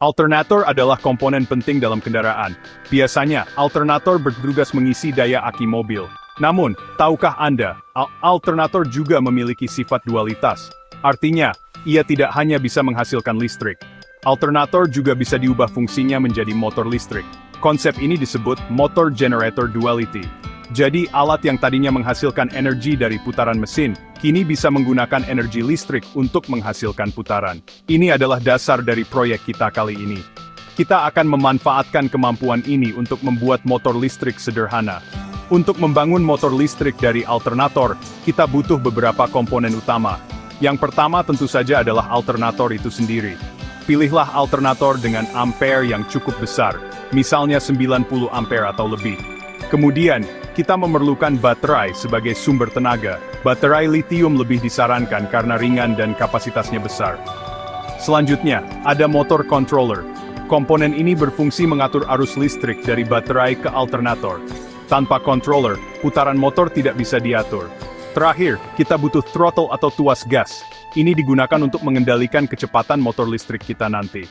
Alternator adalah komponen penting dalam kendaraan. Biasanya, alternator bertugas mengisi daya aki mobil. Namun, tahukah Anda, alternator juga memiliki sifat dualitas. Artinya, ia tidak hanya bisa menghasilkan listrik. Alternator juga bisa diubah fungsinya menjadi motor listrik. Konsep ini disebut motor generator duality. Jadi, alat yang tadinya menghasilkan energi dari putaran mesin, kini bisa menggunakan energi listrik untuk menghasilkan putaran. Ini adalah dasar dari proyek kita kali ini. Kita akan memanfaatkan kemampuan ini untuk membuat motor listrik sederhana. Untuk membangun motor listrik dari alternator, kita butuh beberapa komponen utama. Yang pertama tentu saja adalah alternator itu sendiri. Pilihlah alternator dengan ampere yang cukup besar, misalnya 90 ampere atau lebih. Kemudian, kita memerlukan baterai sebagai sumber tenaga. Baterai lithium lebih disarankan karena ringan dan kapasitasnya besar. Selanjutnya, ada motor controller. Komponen ini berfungsi mengatur arus listrik dari baterai ke alternator. Tanpa controller, putaran motor tidak bisa diatur. Terakhir, kita butuh throttle atau tuas gas. Ini digunakan untuk mengendalikan kecepatan motor listrik kita nanti.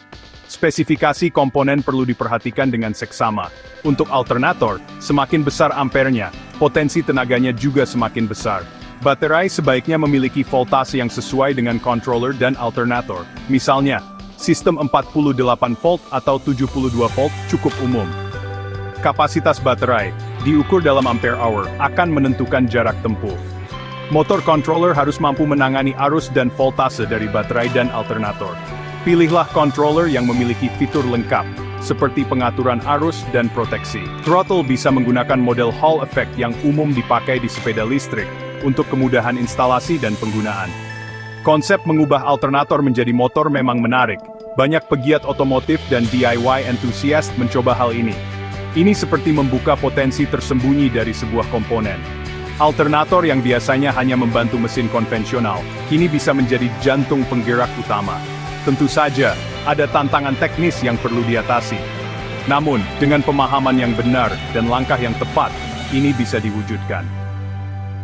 Spesifikasi komponen perlu diperhatikan dengan seksama. Untuk alternator, semakin besar ampernya, potensi tenaganya juga semakin besar. Baterai sebaiknya memiliki voltase yang sesuai dengan controller dan alternator. Misalnya, sistem 48 volt atau 72 volt cukup umum. Kapasitas baterai, diukur dalam ampere hour, akan menentukan jarak tempuh. Motor controller harus mampu menangani arus dan voltase dari baterai dan alternator. Pilihlah controller yang memiliki fitur lengkap, seperti pengaturan arus dan proteksi. Throttle bisa menggunakan model Hall effect yang umum dipakai di sepeda listrik, untuk kemudahan instalasi dan penggunaan. Konsep mengubah alternator menjadi motor memang menarik. Banyak pegiat otomotif dan DIY enthusiast mencoba hal ini. Ini seperti membuka potensi tersembunyi dari sebuah komponen. Alternator yang biasanya hanya membantu mesin konvensional, kini bisa menjadi jantung penggerak utama. Tentu saja, ada tantangan teknis yang perlu diatasi. Namun, dengan pemahaman yang benar dan langkah yang tepat, ini bisa diwujudkan.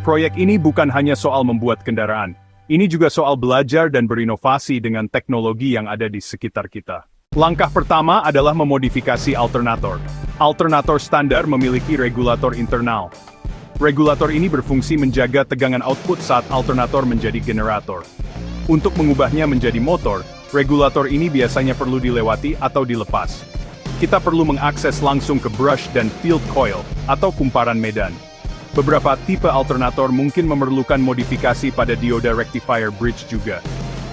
Proyek ini bukan hanya soal membuat kendaraan, ini juga soal belajar dan berinovasi dengan teknologi yang ada di sekitar kita. Langkah pertama adalah memodifikasi alternator. Alternator standar memiliki regulator internal. Regulator ini berfungsi menjaga tegangan output saat alternator menjadi generator. Untuk mengubahnya menjadi motor, regulator ini biasanya perlu dilewati atau dilepas. Kita perlu mengakses langsung ke brush dan field coil, atau kumparan medan. Beberapa tipe alternator mungkin memerlukan modifikasi pada dioda rectifier bridge juga.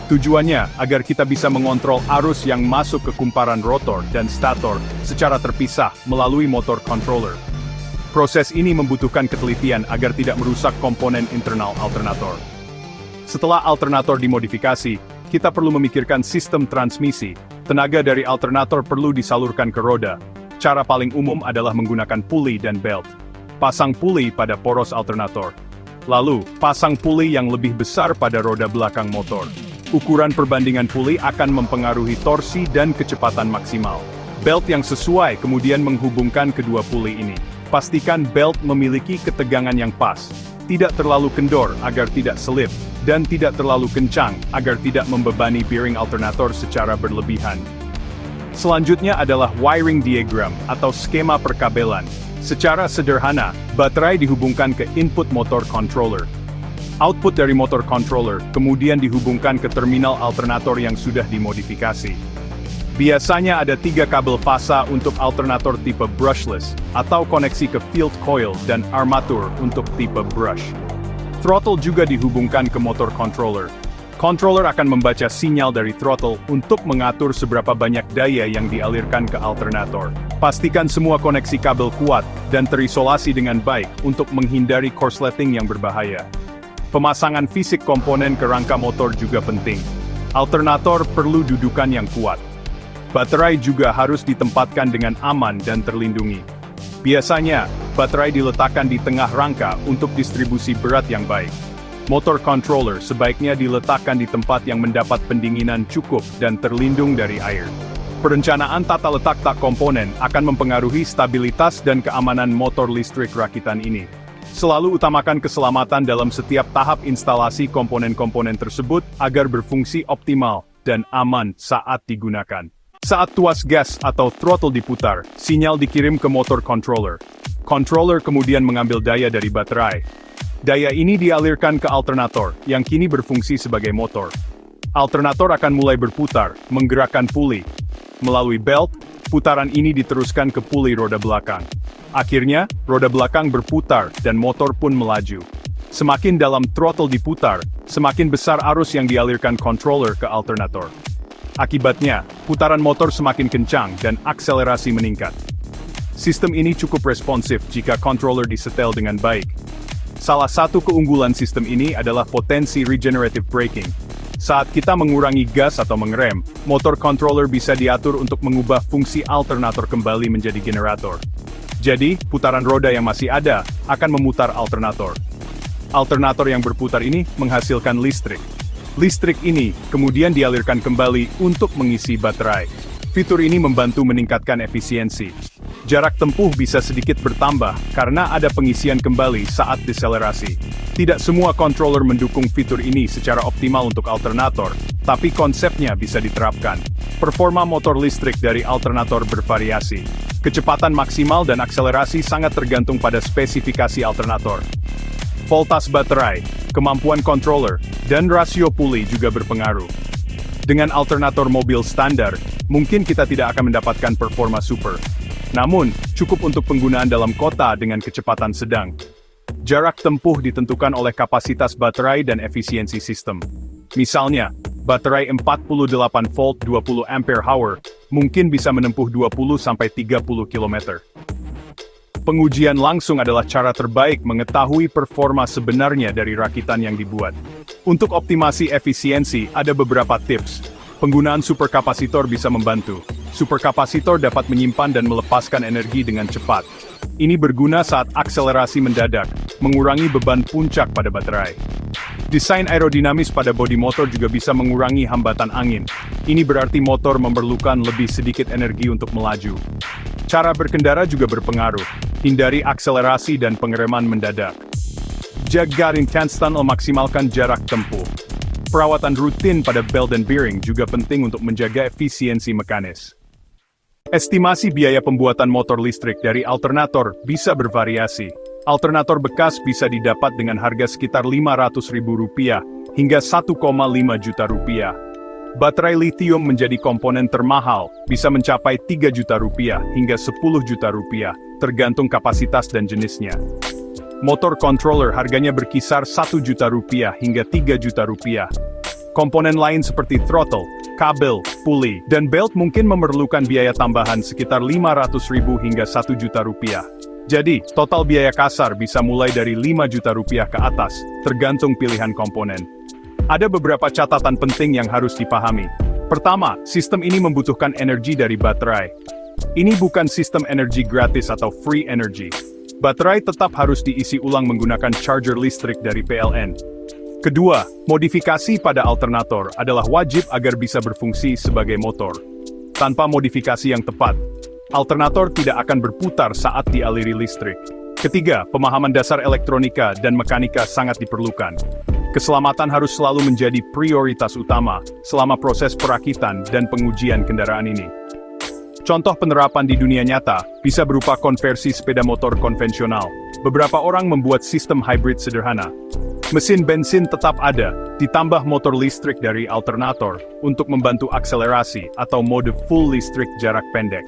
Tujuannya, agar kita bisa mengontrol arus yang masuk ke kumparan rotor dan stator secara terpisah melalui motor controller. Proses ini membutuhkan ketelitian agar tidak merusak komponen internal alternator. Setelah alternator dimodifikasi, kita perlu memikirkan sistem transmisi. Tenaga dari alternator perlu disalurkan ke roda. Cara paling umum adalah menggunakan puli dan belt. Pasang puli pada poros alternator. Lalu, pasang puli yang lebih besar pada roda belakang motor. Ukuran perbandingan puli akan mempengaruhi torsi dan kecepatan maksimal. Belt yang sesuai kemudian menghubungkan kedua puli ini. Pastikan belt memiliki ketegangan yang pas. Tidak terlalu kendor agar tidak selip, dan tidak terlalu kencang agar tidak membebani bearing alternator secara berlebihan. Selanjutnya adalah wiring diagram atau skema perkabelan. Secara sederhana, baterai dihubungkan ke input motor controller. Output dari motor controller kemudian dihubungkan ke terminal alternator yang sudah dimodifikasi. Biasanya ada 3 kabel fasa untuk alternator tipe brushless, atau koneksi ke field coil dan armatur untuk tipe brush. Throttle juga dihubungkan ke motor controller. Controller akan membaca sinyal dari throttle untuk mengatur seberapa banyak daya yang dialirkan ke alternator. Pastikan semua koneksi kabel kuat dan terisolasi dengan baik untuk menghindari korsleting yang berbahaya. Pemasangan fisik komponen ke rangka motor juga penting. Alternator perlu dudukan yang kuat. Baterai juga harus ditempatkan dengan aman dan terlindungi. Biasanya, baterai diletakkan di tengah rangka untuk distribusi berat yang baik. Motor controller sebaiknya diletakkan di tempat yang mendapat pendinginan cukup dan terlindung dari air. Perencanaan tata letak komponen akan mempengaruhi stabilitas dan keamanan motor listrik rakitan ini. Selalu utamakan keselamatan dalam setiap tahap instalasi komponen-komponen tersebut agar berfungsi optimal dan aman saat digunakan. Saat tuas gas atau throttle diputar, sinyal dikirim ke motor controller. Controller kemudian mengambil daya dari baterai. Daya ini dialirkan ke alternator, yang kini berfungsi sebagai motor. Alternator akan mulai berputar, menggerakkan puli. Melalui belt, putaran ini diteruskan ke puli roda belakang. Akhirnya, roda belakang berputar dan motor pun melaju. Semakin dalam throttle diputar, semakin besar arus yang dialirkan controller ke alternator. Akibatnya, putaran motor semakin kencang dan akselerasi meningkat. Sistem ini cukup responsif jika controller disetel dengan baik. Salah satu keunggulan sistem ini adalah potensi regenerative braking. Saat kita mengurangi gas atau mengerem, motor controller bisa diatur untuk mengubah fungsi alternator kembali menjadi generator. Jadi, putaran roda yang masih ada akan memutar alternator. Alternator yang berputar ini menghasilkan listrik. Listrik ini kemudian dialirkan kembali untuk mengisi baterai. Fitur ini membantu meningkatkan efisiensi. Jarak tempuh bisa sedikit bertambah karena ada pengisian kembali saat deselerasi. Tidak semua controller mendukung fitur ini secara optimal untuk alternator, tapi konsepnya bisa diterapkan. Performa motor listrik dari alternator bervariasi. Kecepatan maksimal dan akselerasi sangat tergantung pada spesifikasi alternator. Voltas baterai, kemampuan controller, dan rasio puli juga berpengaruh. Dengan alternator mobil standar, mungkin kita tidak akan mendapatkan performa super. Namun, cukup untuk penggunaan dalam kota dengan kecepatan sedang. Jarak tempuh ditentukan oleh kapasitas baterai dan efisiensi sistem. Misalnya, baterai 48 volt 20 ampere hour mungkin bisa menempuh 20-30 km. Pengujian langsung adalah cara terbaik mengetahui performa sebenarnya dari rakitan yang dibuat. Untuk optimasi efisiensi, ada beberapa tips. Penggunaan superkapasitor bisa membantu. Superkapasitor dapat menyimpan dan melepaskan energi dengan cepat. Ini berguna saat akselerasi mendadak, mengurangi beban puncak pada baterai. Desain aerodinamis pada bodi motor juga bisa mengurangi hambatan angin. Ini berarti motor memerlukan lebih sedikit energi untuk melaju. Cara berkendara juga berpengaruh. Hindari akselerasi dan pengereman mendadak. Jaga intense tunnel, maksimalkan jarak tempuh. Perawatan rutin pada belt dan bearing juga penting untuk menjaga efisiensi mekanis. Estimasi biaya pembuatan motor listrik dari alternator bisa bervariasi. Alternator bekas bisa didapat dengan harga sekitar Rp500.000 hingga Rp1,5 juta. Baterai lithium menjadi komponen termahal, bisa mencapai Rp3 juta hingga Rp10 juta, tergantung kapasitas dan jenisnya. Motor controller harganya berkisar Rp1 juta hingga Rp3 juta. Komponen lain seperti throttle, kabel, puli, dan belt mungkin memerlukan biaya tambahan sekitar Rp500.000 hingga Rp1 juta. Jadi, total biaya kasar bisa mulai dari Rp5 juta ke atas, tergantung pilihan komponen. Ada beberapa catatan penting yang harus dipahami. Pertama, sistem ini membutuhkan energi dari baterai. Ini bukan sistem energi gratis atau free energy. Baterai tetap harus diisi ulang menggunakan charger listrik dari PLN. Kedua, modifikasi pada alternator adalah wajib agar bisa berfungsi sebagai motor. Tanpa modifikasi yang tepat, alternator tidak akan berputar saat dialiri listrik. Ketiga, pemahaman dasar elektronika dan mekanika sangat diperlukan. Keselamatan harus selalu menjadi prioritas utama selama proses perakitan dan pengujian kendaraan ini. Contoh penerapan di dunia nyata bisa berupa konversi sepeda motor konvensional. Beberapa orang membuat sistem hybrid sederhana. Mesin bensin tetap ada, ditambah motor listrik dari alternator untuk membantu akselerasi atau mode full listrik jarak pendek.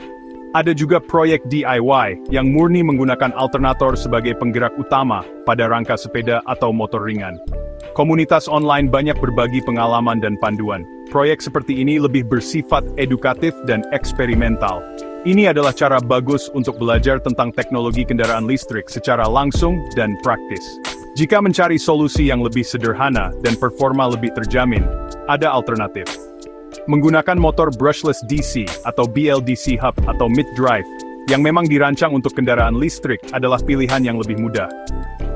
Ada juga proyek DIY yang murni menggunakan alternator sebagai penggerak utama pada rangka sepeda atau motor ringan. Komunitas online banyak berbagi pengalaman dan panduan. Proyek seperti ini lebih bersifat edukatif dan eksperimental. Ini adalah cara bagus untuk belajar tentang teknologi kendaraan listrik secara langsung dan praktis. Jika mencari solusi yang lebih sederhana dan performa lebih terjamin, ada alternatif. Menggunakan motor brushless DC atau BLDC hub atau mid-drive, yang memang dirancang untuk kendaraan listrik adalah pilihan yang lebih mudah.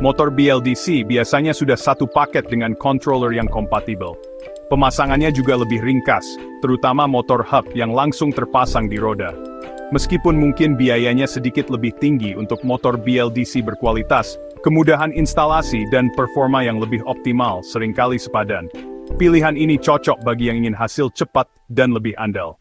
Motor BLDC biasanya sudah satu paket dengan controller yang kompatibel. Pemasangannya juga lebih ringkas, terutama motor hub yang langsung terpasang di roda. Meskipun mungkin biayanya sedikit lebih tinggi untuk motor BLDC berkualitas, kemudahan instalasi dan performa yang lebih optimal seringkali sepadan. Pilihan ini cocok bagi yang ingin hasil cepat dan lebih andal.